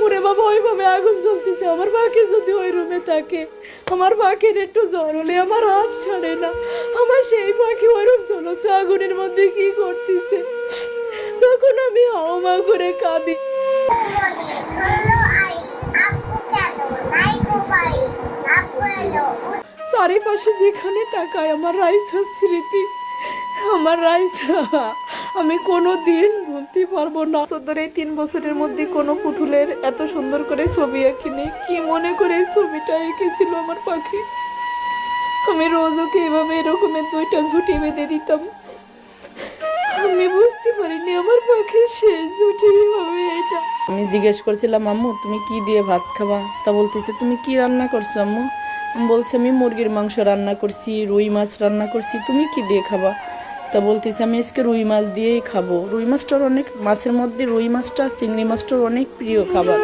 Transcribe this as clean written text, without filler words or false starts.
ওরে বাবা ওইভাবে আগুন জ্বলতেছে, আমার পাখি যদি ওই রুমে থাকে, আমার পাখির একটু জ্বর হলে আমার হাত ছাড়ে না, আমার সেই পাখি ওইরকম জ্বলন্ত আগুনের মধ্যে কি করতেছে, তখন আমি হাওমা করে কাঁদি। চারিপাশে যেখানে তাকায় আমার রাইসার স্মৃতি, আমার রাইসা আমি কোনো দিন ভুলতে পারবো না। ধরে 3 বছরের মধ্যে কোনো পুতুলের এত সুন্দর করে ছবি আঁকিনি, কি মনে করে এই ছবিটা এঁকেছিল আমার পাখি। আমি রোজ ওকে এভাবে এরকমের 2টা ঝুঁটি বেঁধে দিতাম, আমি বুঝতে পারিনি আমার পাখি শেষ ঝুঁটি হবে এটা। আমি জিজ্ঞেস করছিলাম আম্মু তুমি কি দিয়ে ভাত খাবা, তা বলতেছে তুমি কি রান্না করছো আম্মু? বলছে আমি মুরগির মাংস রান্না করছি, রুই মাছ রান্না করছি, তুমি কি দিয়ে খাবা? তা বলতেছে আমি আজকে রুই মাছ দিয়েই খাবো। রুই মাছটার অনেক, মাছের মধ্যে রুই মাছটা চিংড়ি মাছটার অনেক প্রিয় খাবার।